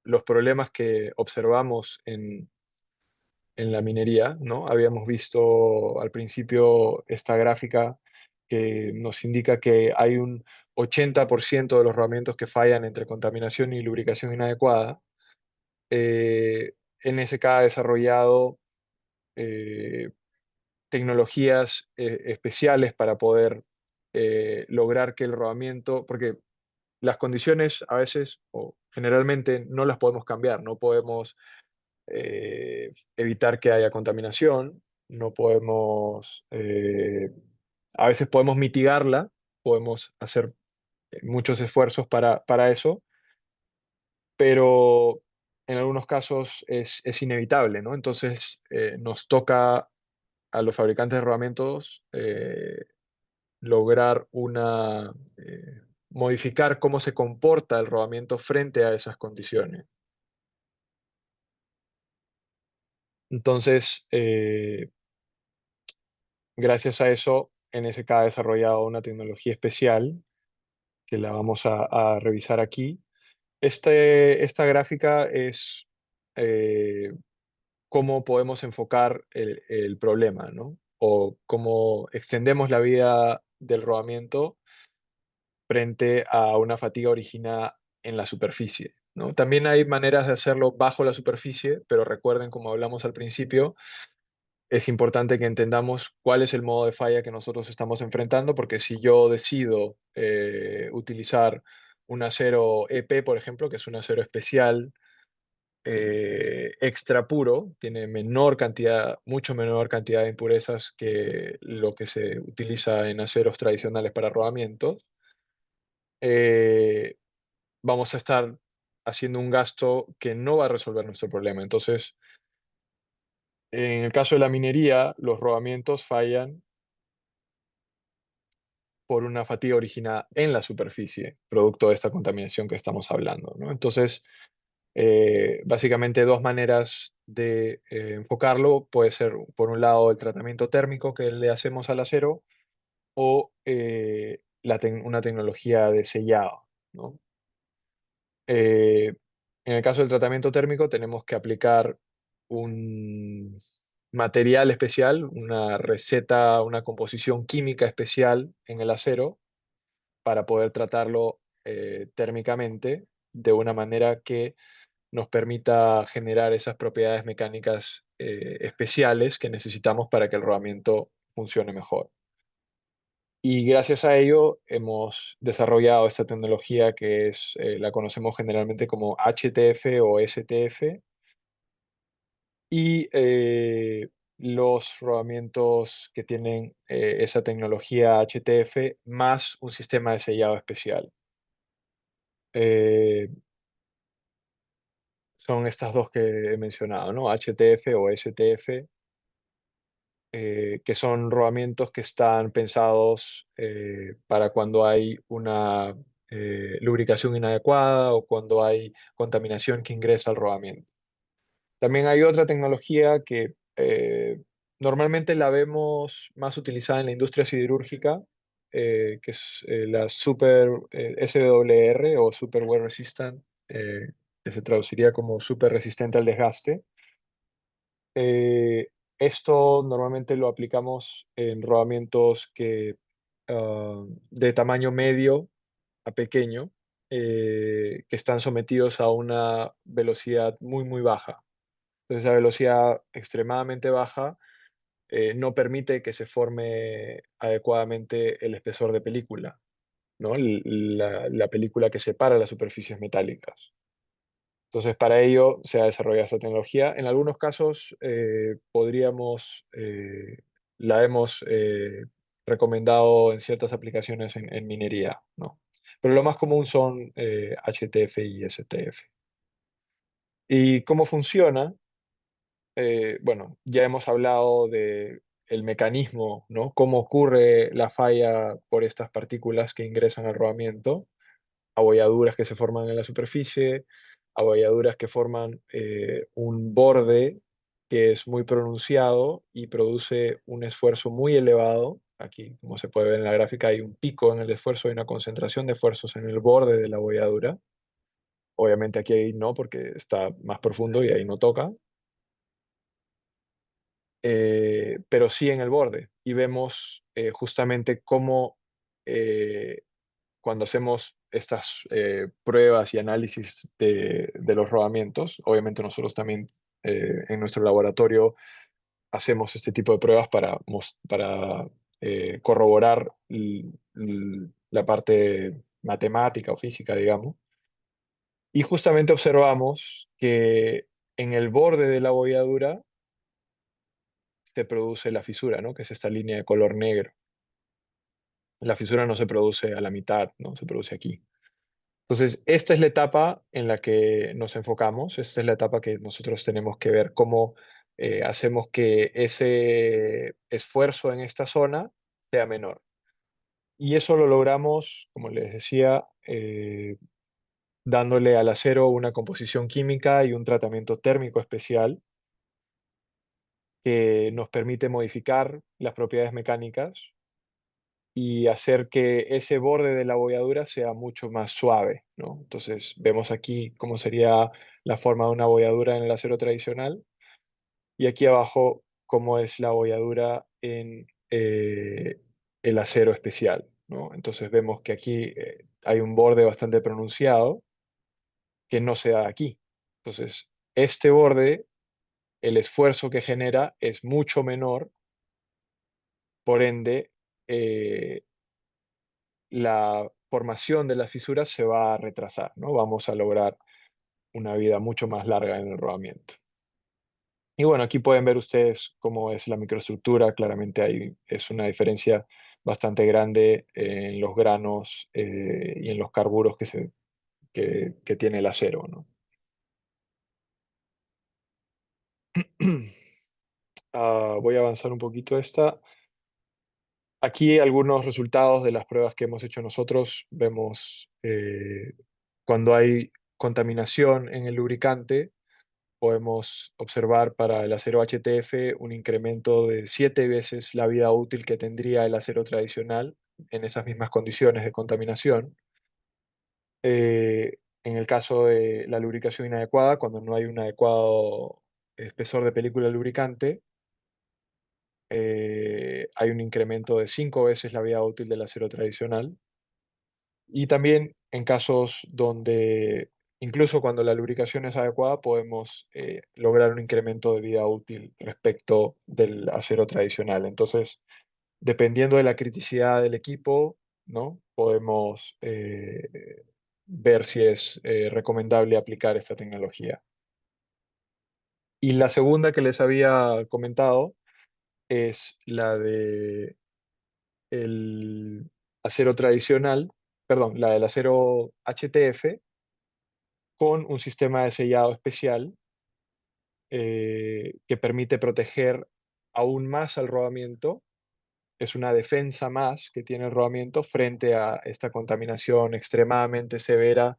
los problemas que observamos en la minería, ¿no? Habíamos visto al principio esta gráfica que nos indica que hay un 80% de los rodamientos que fallan entre contaminación y lubricación inadecuada. NSK ha desarrollado eh, tecnologías especiales para poder lograr que el rodamiento, porque las condiciones a veces o generalmente no las podemos cambiar, no podemos evitar que haya contaminación, no podemos, a veces podemos mitigarla, podemos hacer muchos esfuerzos para eso, pero en algunos casos es inevitable, ¿no? Entonces nos toca a los fabricantes de rodamientos lograr modificar cómo se comporta el rodamiento frente a esas condiciones. Entonces, gracias a eso, NSK ha desarrollado una tecnología especial que la vamos a revisar aquí. Esta gráfica es eh, cómo podemos enfocar el problema, ¿no? O cómo extendemos la vida del rodamiento frente a una fatiga originada en la superficie, ¿no? También hay maneras de hacerlo bajo la superficie, pero recuerden, como hablamos al principio, es importante que entendamos cuál es el modo de falla que nosotros estamos enfrentando, porque si yo decido utilizar un acero EP, por ejemplo, que es un acero especial, extra puro, tiene menor cantidad, mucho menor cantidad de impurezas que lo que se utiliza en aceros tradicionales para rodamientos, eh, vamos a estar haciendo un gasto que no va a resolver nuestro problema. Entonces, en el caso de la minería, los rodamientos fallan por una fatiga originada en la superficie, producto de esta contaminación que estamos hablando, ¿no? Entonces, básicamente dos maneras de enfocarlo. Puede ser, por un lado, el tratamiento térmico que le hacemos al acero o una tecnología de sellado, ¿no? Eh, en el caso del tratamiento térmico, tenemos que aplicar un material especial, una receta, una composición química especial en el acero para poder tratarlo térmicamente de una manera que nos permita generar esas propiedades mecánicas especiales que necesitamos para que el rodamiento funcione mejor. Y gracias a ello hemos desarrollado esta tecnología que es, la conocemos generalmente como HTF o STF, y los rodamientos que tienen esa tecnología HTF más un sistema de sellado especial. Eh, Son estas dos que he mencionado, ¿no? HTF o STF, que son rodamientos que están pensados para cuando hay una lubricación inadecuada o cuando hay contaminación que ingresa al rodamiento. También hay otra tecnología que normalmente la vemos más utilizada en la industria siderúrgica, que es la Super SWR o Super Wear Resistant, que se traduciría como super resistente al desgaste. Eh, Esto normalmente lo aplicamos en rodamientos de tamaño medio a pequeño, que están sometidos a una velocidad muy, muy baja. Entonces, esa velocidad extremadamente baja no permite que se forme adecuadamente el espesor de película, ¿no? La película que separa las superficies metálicas. Entonces, para ello se ha desarrollado esta tecnología. En algunos casos, la hemos recomendado en ciertas aplicaciones en minería, ¿no? Pero lo más común son HTF y STF. ¿Y cómo funciona? Bueno, ya hemos hablado de el mecanismo, ¿no? Cómo ocurre la falla por estas partículas que ingresan al rodamiento, abolladuras que se forman en la superficie, abolladuras que forman un borde que es muy pronunciado y produce un esfuerzo muy elevado. Aquí, como se puede ver en la gráfica, hay un pico en el esfuerzo, hay una concentración de esfuerzos en el borde de la abolladura. Obviamente aquí no, porque está más profundo y ahí no toca, pero sí en el borde. Y vemos justamente cómo cuando hacemos estas pruebas y análisis de los rodamientos, obviamente nosotros también en nuestro laboratorio hacemos este tipo de pruebas para corroborar la parte matemática o física, digamos. Y justamente observamos que en el borde de la abolladura se produce la fisura, ¿no? Que es esta línea de color negro. La fisura no se produce a la mitad, ¿no? Se produce aquí. Entonces, esta es la etapa en la que nos enfocamos, esta es la etapa que nosotros tenemos que ver cómo hacemos que ese esfuerzo en esta zona sea menor. Y eso lo logramos, como les decía, dándole al acero una composición química y un tratamiento térmico especial que nos permite modificar las propiedades mecánicas y hacer que ese borde de la bolladura sea mucho más suave, ¿no? Entonces vemos aquí cómo sería la forma de una bolladura en el acero tradicional y aquí abajo cómo es la bolladura en el acero especial, ¿no? Entonces vemos que aquí hay un borde bastante pronunciado que no se da aquí. Entonces, este borde, el esfuerzo que genera es mucho menor, por ende, eh, la formación de las fisuras se va a retrasar, ¿no? Vamos a lograr una vida mucho más larga en el rodamiento. Y bueno, aquí pueden ver ustedes cómo es la microestructura. Claramente es una diferencia bastante grande en los granos y en los carburos que tiene el acero, ¿no? Voy a avanzar un poquito esta. Aquí algunos resultados de las pruebas que hemos hecho nosotros. Vemos cuando hay contaminación en el lubricante, podemos observar para el acero HTF un incremento de 7 veces la vida útil que tendría el acero tradicional en esas mismas condiciones de contaminación. En el caso de la lubricación inadecuada, cuando no hay un adecuado espesor de película lubricante, hay un incremento de 5 veces la vida útil del acero tradicional. Y también en casos donde, incluso cuando la lubricación es adecuada, podemos lograr un incremento de vida útil respecto del acero tradicional. Entonces, dependiendo de la criticidad del equipo, ¿no? Podemos ver si es recomendable aplicar esta tecnología. Y la segunda que les había comentado es la de el acero tradicional, perdón, la del acero HTF con un sistema de sellado especial que permite proteger aún más al rodamiento. Es una defensa más que tiene el rodamiento frente a esta contaminación extremadamente severa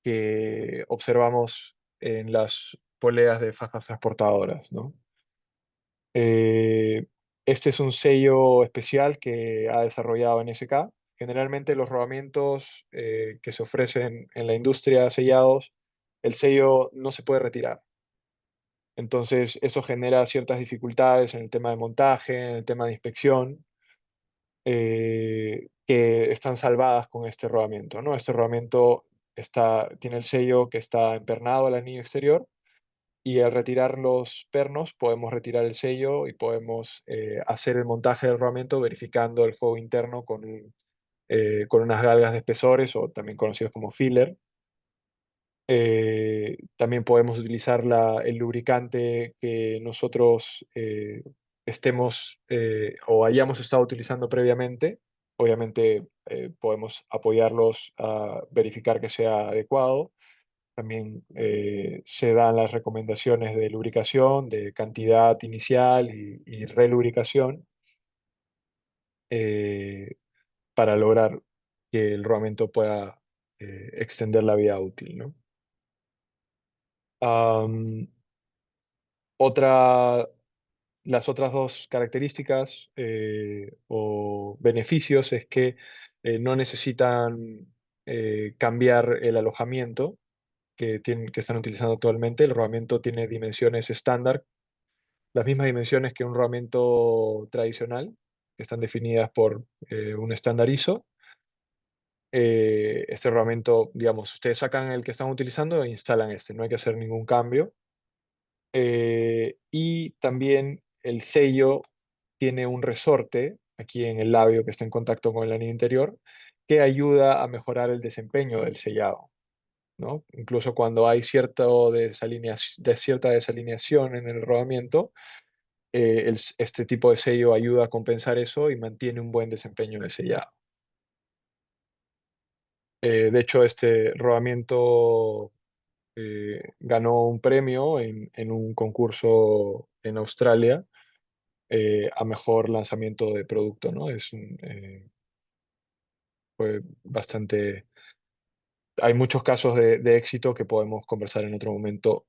que observamos en las poleas de fajas transportadoras, ¿no? Eh, este es un sello especial que ha desarrollado NSK. Generalmente los rodamientos que se ofrecen en la industria de sellados, el sello no se puede retirar. Entonces eso genera ciertas dificultades en el tema de montaje, en el tema de inspección, que están salvadas con este rodamiento, ¿no? Este rodamiento tiene el sello que está empernado al anillo exterior y al retirar los pernos podemos retirar el sello y podemos hacer el montaje del rodamiento verificando el juego interno con unas galgas de espesores o también conocidos como filler. También podemos utilizar el lubricante que nosotros estemos o hayamos estado utilizando previamente. Obviamente podemos apoyarlos a verificar que sea adecuado. También se dan las recomendaciones de lubricación, de cantidad inicial y relubricación eh, para lograr que el rodamiento pueda extender la vida útil, ¿no? Am, otra, las otras dos características o beneficios es que no necesitan cambiar el alojamiento que están utilizando actualmente. El rodamiento tiene dimensiones estándar, las mismas dimensiones que un rodamiento tradicional, que están definidas por un estándar ISO. Este rodamiento, digamos, ustedes sacan el que están utilizando e instalan este, no hay que hacer ningún cambio. Y también el sello tiene un resorte aquí en el labio que está en contacto con el anillo interior que ayuda a mejorar el desempeño del sellado, ¿no? Incluso cuando hay cierta desalineación en el rodamiento, este tipo de sello ayuda a compensar eso y mantiene un buen desempeño del sellado. De hecho, este rodamiento ganó un premio en un concurso en Australia a mejor lanzamiento de producto, ¿no? Fue bastante... Hay muchos casos de éxito que podemos conversar en otro momento.